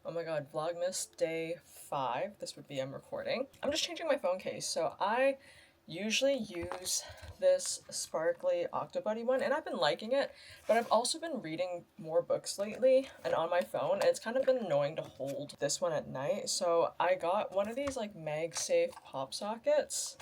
oh my god, Vlogmas day 5. This would be I'm recording. I'm just changing my phone case. So I usually use this sparkly Octobuddy one, and I've been liking it, but I've also been reading more books lately and on my phone, and it's kind of been annoying to hold this one at night. So I got one of these like MagSafe pop sockets,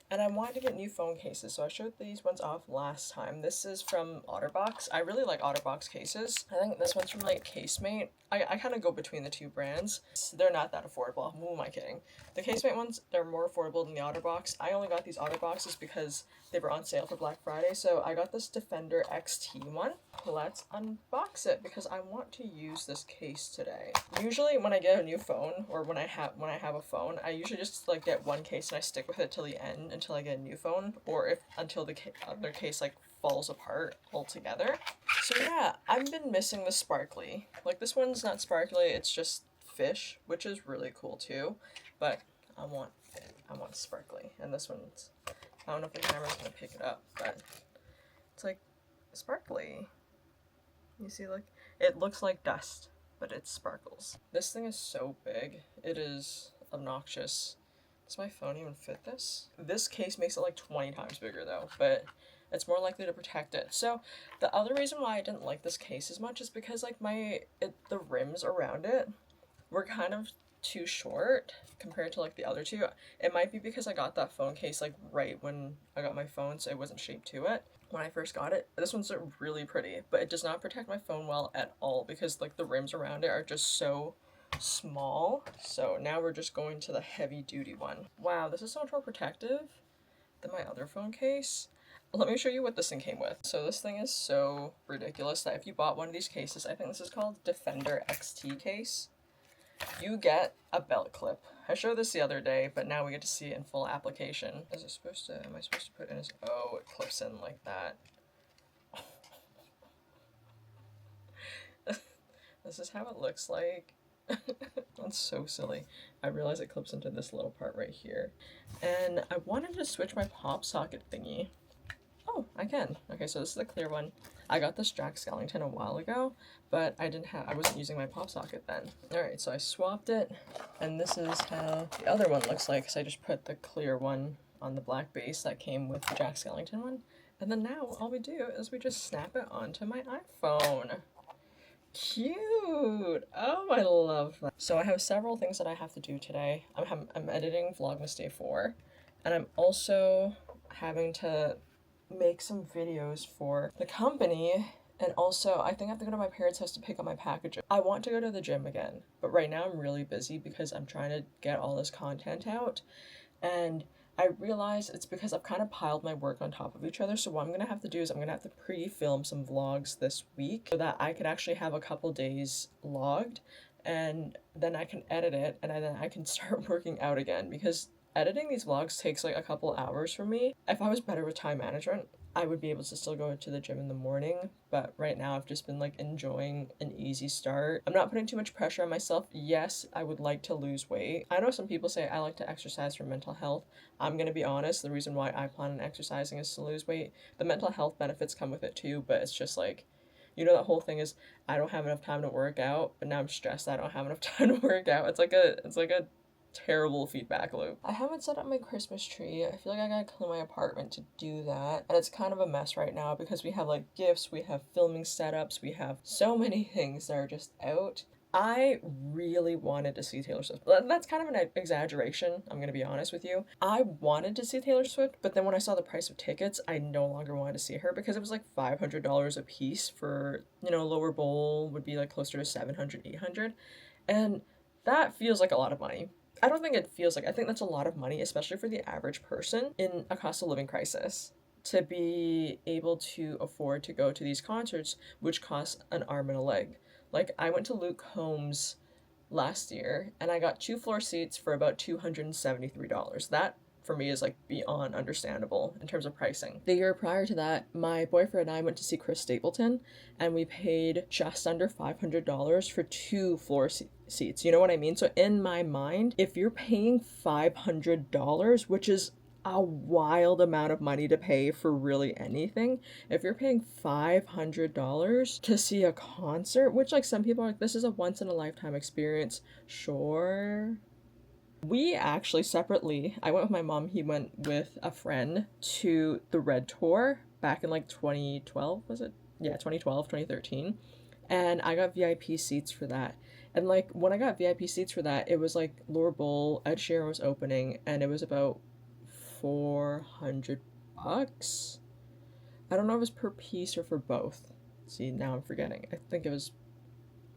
and I wanted to get new phone cases, so I showed these ones off last time. This is from OtterBox. I really like OtterBox cases. I think this one's from like Casemate. I kind of go between the two brands. They're not that affordable. Who am I kidding? The Casemate ones, they're more affordable than the OtterBox. I only got these OtterBoxes because they were on sale for Black Friday, so I got this Defender XT one. Let's unbox it because I want to use this case today. Usually when I get a new phone, or when I have a phone, I usually just like get one case and I stick with it till the end until I get a new phone, or until the other case like falls apart altogether. So yeah, I've been missing the sparkly. Like this one's not sparkly, it's just fish, which is really cool too, but I want sparkly. And this one's, I don't know if the camera's gonna pick it up, but it's like sparkly. You see, like, it looks like dust, but it sparkles. This thing is so big, it is obnoxious. Does my phone even fit this? This case makes it like 20 times bigger though, but it's more likely to protect it. So the other reason why I didn't like this case as much is because like the rims around it were kind of too short compared to like the other two. It might be because I got that phone case like right when I got my phone, so it wasn't shaped to it when I first got it. This one's really pretty, but it does not protect my phone well at all because like the rims around it are just so small. So now we're just going to the heavy duty one. Wow, this is so much more protective than my other phone case. Let me show you what this thing came with. So this thing is so ridiculous that if you bought one of these cases, I think this is called Defender XT case, you get a belt clip. I showed this the other day, but now we get to see it in full application. Am I supposed to put in this? Oh, it clips in like that. This is how it looks like. That's so silly. I realize it clips into this little part right here. And I wanted to switch my pop socket thingy. Oh, I can. Okay, so this is the clear one. I got this Jack Skellington a while ago, but I wasn't using my pop socket then. Alright, so I swapped it, and this is how the other one looks like, so I just put the clear one on the black base that came with the Jack Skellington one. And then now all we do is we just snap it onto my iPhone. Cute! Oh, I love that. So I have several things that I have to do today. I'm editing Vlogmas Day 4, and I'm also having to make some videos for the company, and also I think I have to go to my parents' house to pick up my packages. I want to go to the gym again, but right now I'm really busy because I'm trying to get all this content out, and I realize it's because I've kind of piled my work on top of each other. So what I'm gonna have to do is I'm gonna have to pre-film some vlogs this week so that I could actually have a couple days logged, and then I can edit it, and then I can start working out again, because editing these vlogs takes like a couple hours for me. If I was better with time management, I would be able to still go to the gym in the morning, but right now I've just been like enjoying an easy start. I'm not putting too much pressure on myself. Yes, I would like to lose weight. I know some people say I like to exercise for mental health. I'm gonna be honest, the reason why I plan on exercising is to lose weight. The mental health benefits come with it too, but it's just like, you know, that whole thing is I don't have enough time to work out, but now I'm stressed I don't have enough time to work out. It's like a terrible feedback loop. I haven't set up my Christmas tree. I feel like I gotta clean my apartment to do that, and it's kind of a mess right now because we have like gifts, we have filming setups, we have so many things that are just out. I really wanted to see Taylor Swift. That's kind of an exaggeration, I'm gonna be honest with you. I wanted to see Taylor Swift, but then when I saw the price of tickets, I no longer wanted to see her because it was like $500 a piece for, you know, lower bowl would be like closer to $700, $800, and that feels like a lot of money. I don't think it feels like, I think that's a lot of money, especially for the average person in a cost of living crisis, to be able to afford to go to these concerts, which cost an arm and a leg. Like, I went to Luke Combs last year, and I got 2-floor seats for about $273. That, for me, is like beyond understandable in terms of pricing. The year prior to that, my boyfriend and I went to see Chris Stapleton, and we paid just under $500 for 2-floor seats. You know what I mean? So in my mind, if you're paying $500, which is a wild amount of money to pay for really anything. If you're paying $500 to see a concert, which like some people are like, this is a once in a lifetime experience. Sure. We actually separately, I went with my mom, he went with a friend to the Red Tour back in like 2012, was it? Yeah, 2012, 2013. And I got VIP seats for that. And like when I got VIP seats for that, it was like Laura Bull, Ed Sheeran was opening, and it was about $400. I don't know if it was per piece or for both. See, now I'm forgetting. I think it was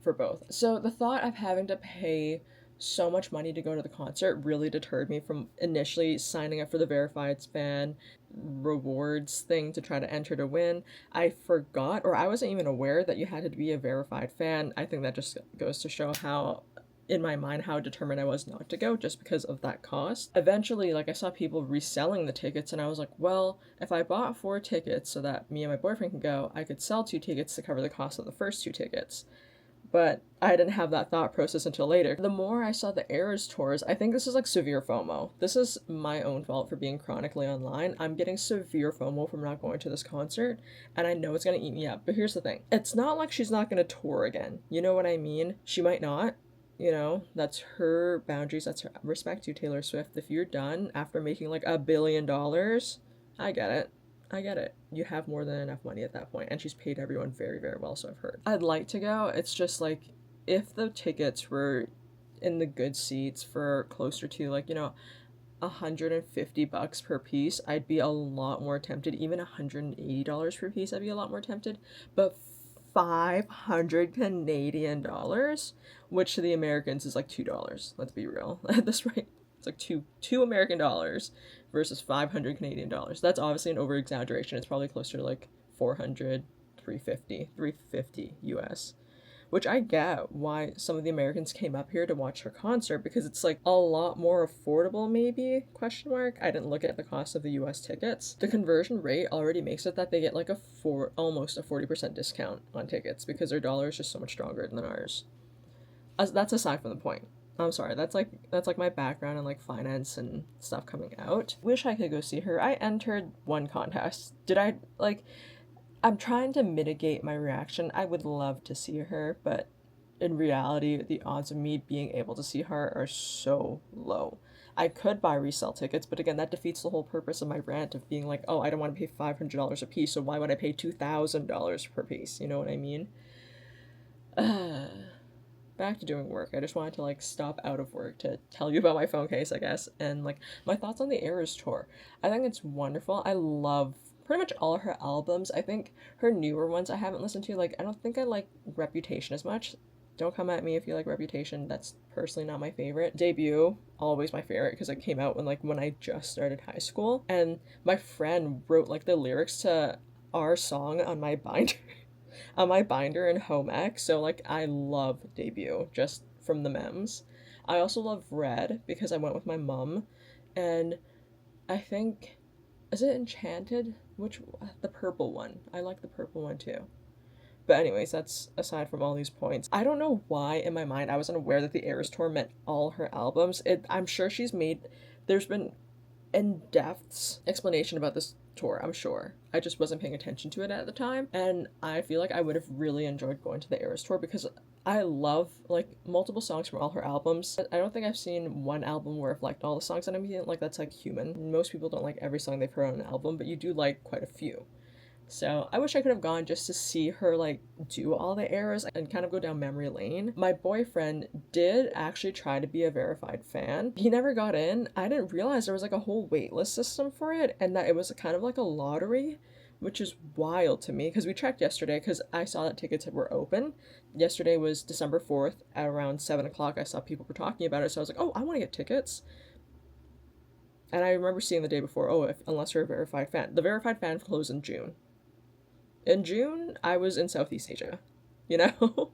for both. So the thought of having to pay so much money to go to the concert really deterred me from initially signing up for the verified fan rewards thing to try to enter to win. I forgot, or I wasn't even aware that you had to be a verified fan. I think that just goes to show how, in my mind, how determined I was not to go just because of that cost. Eventually, like, I saw people reselling the tickets and I was like, well, if I bought 4 tickets so that me and my boyfriend can go, I could sell 2 tickets to cover the cost of the first 2 tickets. But I didn't have that thought process until later. The more I saw the Eras tours, I think this is like severe FOMO. This is my own fault for being chronically online. I'm getting severe FOMO from not going to this concert, and I know it's gonna eat me up. But here's the thing. It's not like she's not gonna tour again. You know what I mean? She might not. You know, that's her boundaries. That's her respect to Taylor Swift. If you're done after making like $1 billion, I get it. I get it. You have more than enough money at that point, and she's paid everyone very, very well, so I've heard. I'd like to go. It's just like, if the tickets were in the good seats for closer to like, you know, $150 per piece, I'd be a lot more tempted. Even $180 per piece, I'd be a lot more tempted. But 500 Canadian dollars, which to the Americans is like $2. Let's be real. At this rate, it's like two American dollars versus 500 Canadian dollars. That's obviously an over exaggeration. It's probably closer to like 400, 350 US. Which I get why some of the Americans came up here to watch her concert, because it's like a lot more affordable, maybe, question mark. I didn't look at the cost of the US tickets. The conversion rate already makes it that they get like almost a 40% discount on tickets because their dollar is just so much stronger than ours. That's aside from the point. I'm sorry, that's like my background in like finance and stuff coming out. Wish I could go see her. I entered one contest. I'm trying to mitigate my reaction. I would love to see her, but in reality, the odds of me being able to see her are so low. I could buy resale tickets, but again, that defeats the whole purpose of my rant of being like, oh, I don't want to pay $500 a piece, so why would I pay $2,000 per piece? You know what I mean? Back to doing work. I just wanted to like stop out of work to tell you about my phone case, I guess, and like my thoughts on the Eras tour. I think it's wonderful. I love pretty much all her albums. I think her newer ones I haven't listened to. Like, I don't think I like Reputation as much. Don't come at me if you like Reputation. That's personally not my favorite. Debut, always my favorite, because it came out when I just started high school, and my friend wrote like the lyrics to our song on my binder. On my binder in home ec, so like I love Debut just from the memes. I also love Red because I went with my mom, and I think, is it Enchanted? The purple one. I like the purple one too. But anyways, that's aside from all these points. I don't know why in my mind I wasn't aware that the Eras tour meant all her albums. I'm sure there's been in-depth explanation about this tour, I'm sure. I just wasn't paying attention to it at the time, and I feel like I would have really enjoyed going to the Eras tour because I love like multiple songs from all her albums. I don't think I've seen one album where I've liked all the songs, and I mean, like, that's like human. Most people don't like every song they've heard on an album, but you do like quite a few. So I wish I could have gone just to see her like do all the eras and kind of go down memory lane. My boyfriend did actually try to be a verified fan. He never got in. I didn't realize there was like a whole waitlist system for it, and that it was kind of like a lottery, which is wild to me because we checked yesterday because I saw that tickets were open. Yesterday was December 4th at around 7 o'clock. I saw people were talking about it, so I was like, oh, I want to get tickets. And I remember seeing the day before, unless you're a verified fan. The verified fan closed in June. In June, I was in Southeast Asia, you know?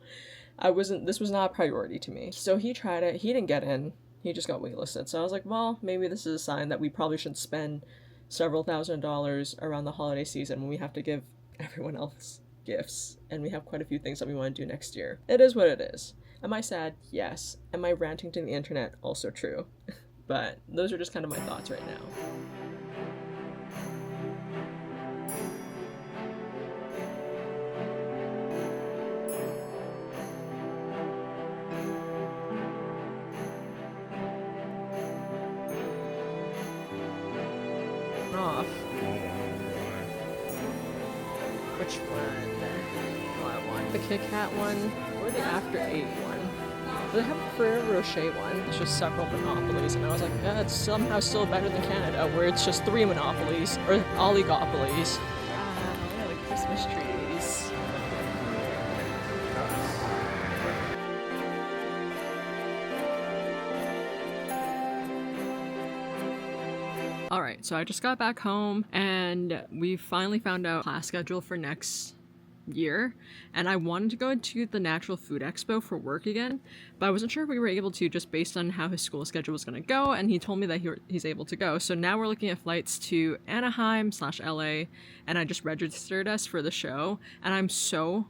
This was not a priority to me. So he tried it, he didn't get in, he just got waitlisted. So I was like, well, maybe this is a sign that we probably shouldn't spend several $1,000s around the holiday season when we have to give everyone else gifts, and we have quite a few things that we want to do next year. It is what it is. Am I sad? Yes. Am I ranting to the internet? Also true. But those are just kind of my thoughts right now. Which one do I want? The Kit Kat one or the After 8 one? They have a Ferrero Rocher one. It's just several monopolies, and I was like, yeah, it's somehow still better than Canada, where it's just 3 monopolies, or oligopolies. Yeah, the Christmas trees. Alright, so I just got back home, and we finally found out class schedule for next year, and I wanted to go to the Natural Food Expo for work again, but I wasn't sure if we were able to just based on how his school schedule was going to go, and he told me that he's able to go. So now we're looking at flights to Anaheim/LA, and I just registered us for the show, and I'm so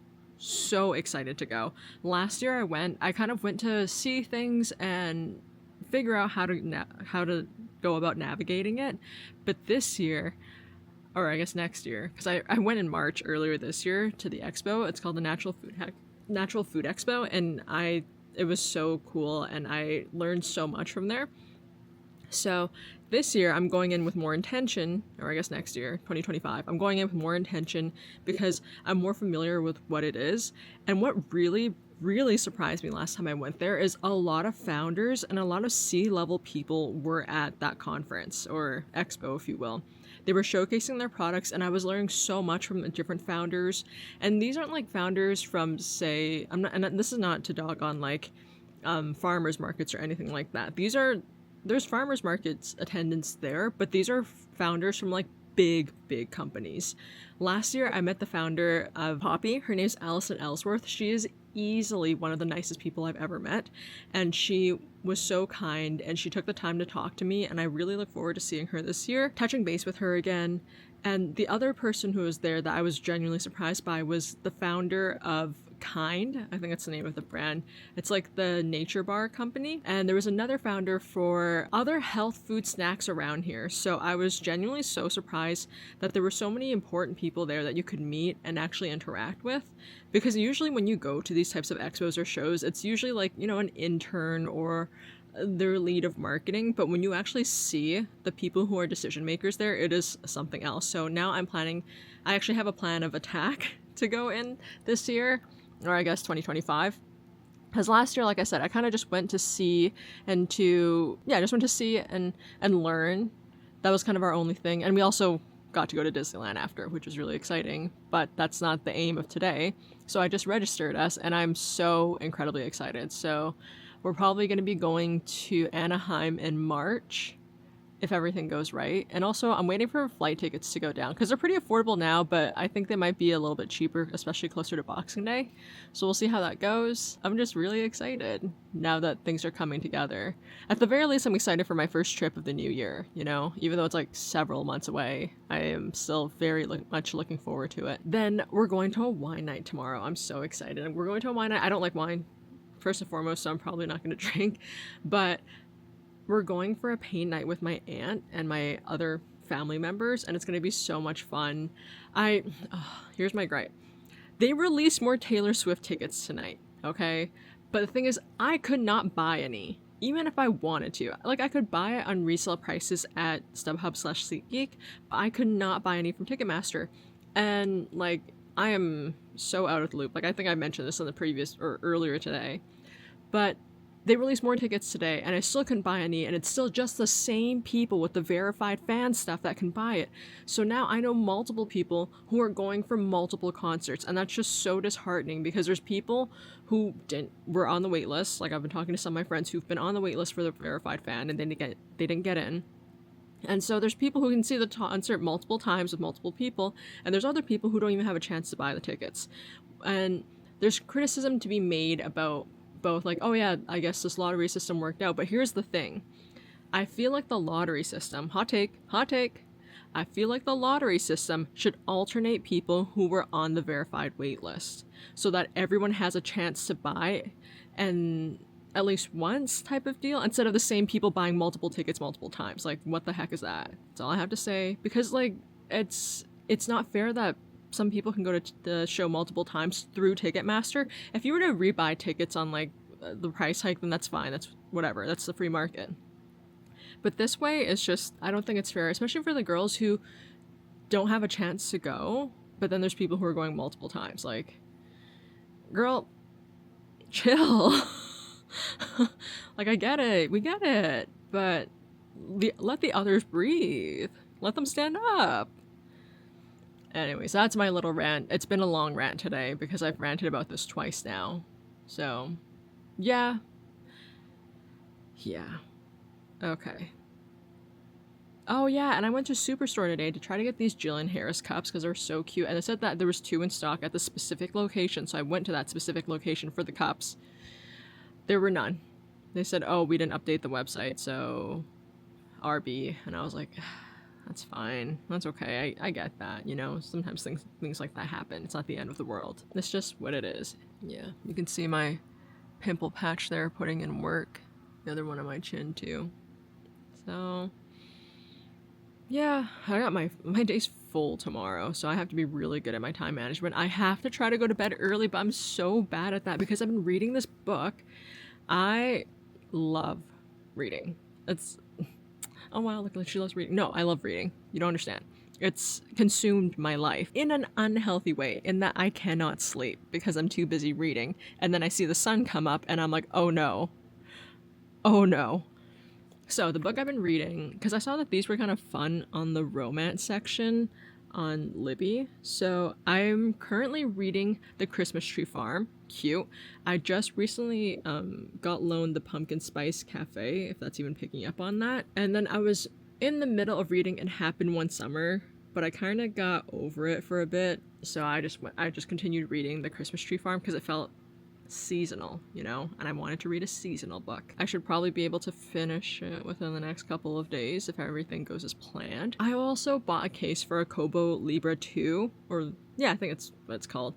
excited to go. Last year I kind of went to see things and figure out how to go about navigating it, but this year, or I guess next year, because I went in March earlier this year to the expo. It's called the Natural Food Expo, and it was so cool, and I learned so much from there. So this year I'm going in with more intention, or I guess next year, 2025, I'm going in with more intention because I'm more familiar with what it is. And what really surprised me last time I went there is a lot of founders and a lot of C-level people were at that conference, or expo if you will. They were showcasing their products, and I was learning so much from the different founders. And these aren't like founders from, say, this is not to dog on like farmers markets or anything like that. There's farmers markets attendance there, but these are founders from like big companies. Last year I met the founder of Poppy. Her name's Allison Ellsworth. She is easily one of the nicest people I've ever met, and she was so kind, and she took the time to talk to me, and I really look forward to seeing her this year, touching base with her again. And the other person who was there that I was genuinely surprised by was the founder of Kind. I think that's the name of the brand. It's like the nature bar company. And there was another founder for other health food snacks around here. So I was genuinely so surprised that there were so many important people there that you could meet and actually interact with. Because usually when you go to these types of expos or shows, it's usually like, you know, an intern or their lead of marketing, but when you actually see the people who are decision makers there, it is something else. So now I actually have a plan of attack to go in this year, or I guess 2025. Because last year, like I said, I kind of just went to see and learn. That was kind of our only thing. And we also got to go to Disneyland after, which was really exciting, but that's not the aim of today. So I just registered us, and I'm so incredibly excited. So we're probably going to be going to Anaheim in March, if everything goes right. And also, I'm waiting for flight tickets to go down, because they're pretty affordable now, but I think they might be a little bit cheaper, especially closer to Boxing Day. So we'll see how that goes. I'm just really excited now that things are coming together. At the very least, I'm excited for my first trip of the new year, you know? Even though it's like several months away, I am still very much looking forward to it. Then we're going to a wine night tomorrow. I'm so excited. We're going to a wine night. I don't like wine, first and foremost, so I'm probably not going to drink, but we're going for a paint night with my aunt and my other family members, and it's going to be so much fun. Here's my gripe. They released more Taylor Swift tickets tonight, okay? But the thing is, I could not buy any, even if I wanted to. Like, I could buy it on resale prices at StubHub/SeatGeek, but I could not buy any from Ticketmaster. And, like, I am so out of the loop. Like, I think I mentioned this in the previous, or earlier today, but they released more tickets today, and I still couldn't buy any, and it's still just the same people with the verified fan stuff that can buy it. So now I know multiple people who are going for multiple concerts, and that's just so disheartening, because there's people who were on the wait list. Like, I've been talking to some of my friends who've been on the wait list for the verified fan, and they didn't get in. And so there's people who can see the concert multiple times with multiple people, and there's other people who don't even have a chance to buy the tickets. And there's criticism to be made about both, like, oh yeah, I guess this lottery system worked out, but here's the thing. I feel like the lottery system, hot take, I feel like the lottery system should alternate people who were on the verified wait list, so that everyone has a chance to buy, and at least once type of deal, instead of the same people buying multiple tickets multiple times. Like, what the heck is that? That's all I have to say. Because, like, it's not fair that some people can go to the show multiple times through Ticketmaster. If you were to rebuy tickets on, like, the price hike, then that's fine. That's whatever. That's the free market. But this way, it's just, I don't think it's fair, especially for the girls who don't have a chance to go. But then there's people who are going multiple times. Like, girl, chill. Like, I get it. We get it. But let the others breathe. Let them stand up. Anyways, that's my little rant. It's been a long rant today because I've ranted about this twice now. So, yeah. Yeah. Okay. Oh yeah, and I went to Superstore today to try to get these Jillian Harris cups because they're so cute. And they said that there was 2 in stock at the specific location, so I went to that specific location for the cups. There were none. They said, oh, we didn't update the website, so RB. And I was like, that's fine. That's okay. I get that, you know? Sometimes things like that happen. It's not the end of the world. It's just what it is. Yeah, you can see my pimple patch there putting in work. The other one on my chin, too. So... yeah, I got my day's full tomorrow, so I have to be really good at my time management. I have to try to go to bed early, but I'm so bad at that because I've been reading this book. I love reading. It's... oh wow, look, she loves reading. No, I love reading. You don't understand. It's consumed my life in an unhealthy way, in that I cannot sleep because I'm too busy reading. And then I see the sun come up and I'm like, oh no. Oh no. So the book I've been reading, because I saw that these were kind of fun on the romance section on Libby. So I'm currently reading The Christmas Tree Farm. Cute. I just recently got loaned The Pumpkin Spice Cafe, if that's even picking up on that. And then I was in the middle of reading It Happened One Summer, but I kind of got over it for a bit. So I just continued reading The Christmas Tree Farm because it felt seasonal, you know, and I wanted to read a seasonal book. I should probably be able to finish it within the next couple of days if everything goes as planned. I also bought a case for a Kobo Libra 2, or yeah, I think it's what it's called,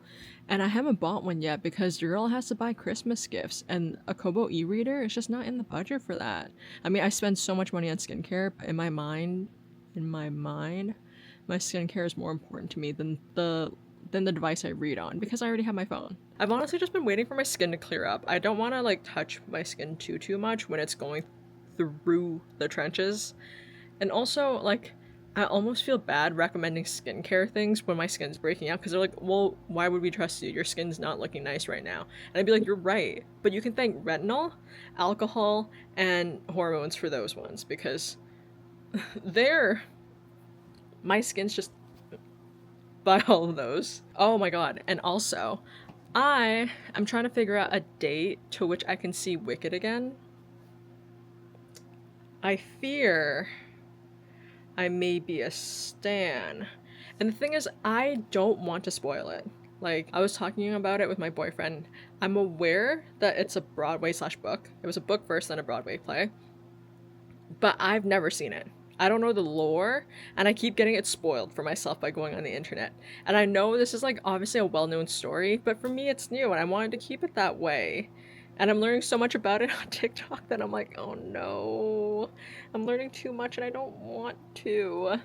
and I haven't bought one yet because your girl has to buy Christmas gifts, and a Kobo e-reader is just not in the budget for that. I mean, I spend so much money on skincare, but in my mind, my skincare is more important to me than the device I read on because I already have my phone. I've honestly just been waiting for my skin to clear up. I don't want to like touch my skin too much when it's going through the trenches. And also, like, I almost feel bad recommending skincare things when my skin's breaking out because they're like, well, why would we trust you? Your skin's not looking nice right now. And I'd be like, you're right. But you can thank retinol, alcohol, and hormones for those ones because my skin's just by all of those. Oh my god. And also, I'm trying to figure out a date to which I can see Wicked again. I fear I may be a stan. And the thing is, I don't want to spoil it. Like, I was talking about it with my boyfriend. I'm aware that it's a Broadway/book. It was a book first, then a Broadway play. But I've never seen it. I don't know the lore, and I keep getting it spoiled for myself by going on the internet. And I know this is like obviously a well-known story, but for me it's new and I wanted to keep it that way. And I'm learning so much about it on TikTok that I'm like, oh no, I'm learning too much and I don't want to.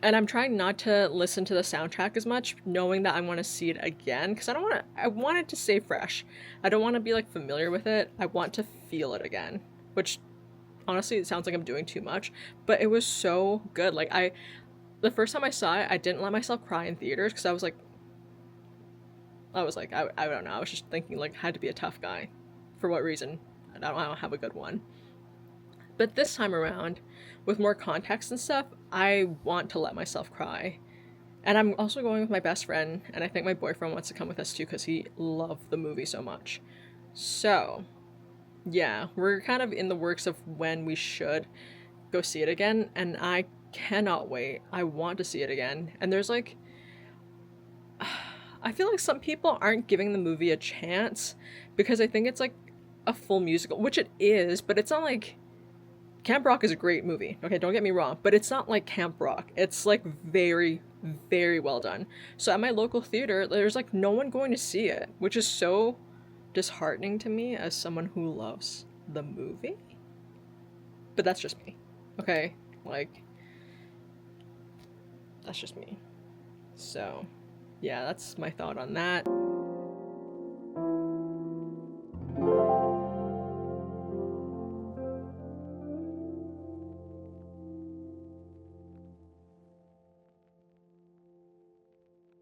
And I'm trying not to listen to the soundtrack as much, knowing that I want to see it again, because I want it to stay fresh. I don't want to be like familiar with it. I want to feel it again, which honestly, it sounds like I'm doing too much, but it was so good. Like, the first time I saw it, I didn't let myself cry in theaters because I was like, I don't know. I was just thinking, like, had to be a tough guy. For what reason? I don't have a good one. But this time around, with more context and stuff, I want to let myself cry. And I'm also going with my best friend, and I think my boyfriend wants to come with us too because he loved the movie so much. So... yeah, we're kind of in the works of when we should go see it again, and I cannot wait. I want to see it again. And there's like... I feel like some people aren't giving the movie a chance because I think it's like a full musical, which it is, but it's not like... Camp Rock is a great movie, okay, don't get me wrong, but it's not like Camp Rock. It's like very, very well done. So at my local theater, there's like no one going to see it, which is so disheartening to me as someone who loves the movie. But that's just me, okay? Like, that's just me. So, yeah, that's my thought on that.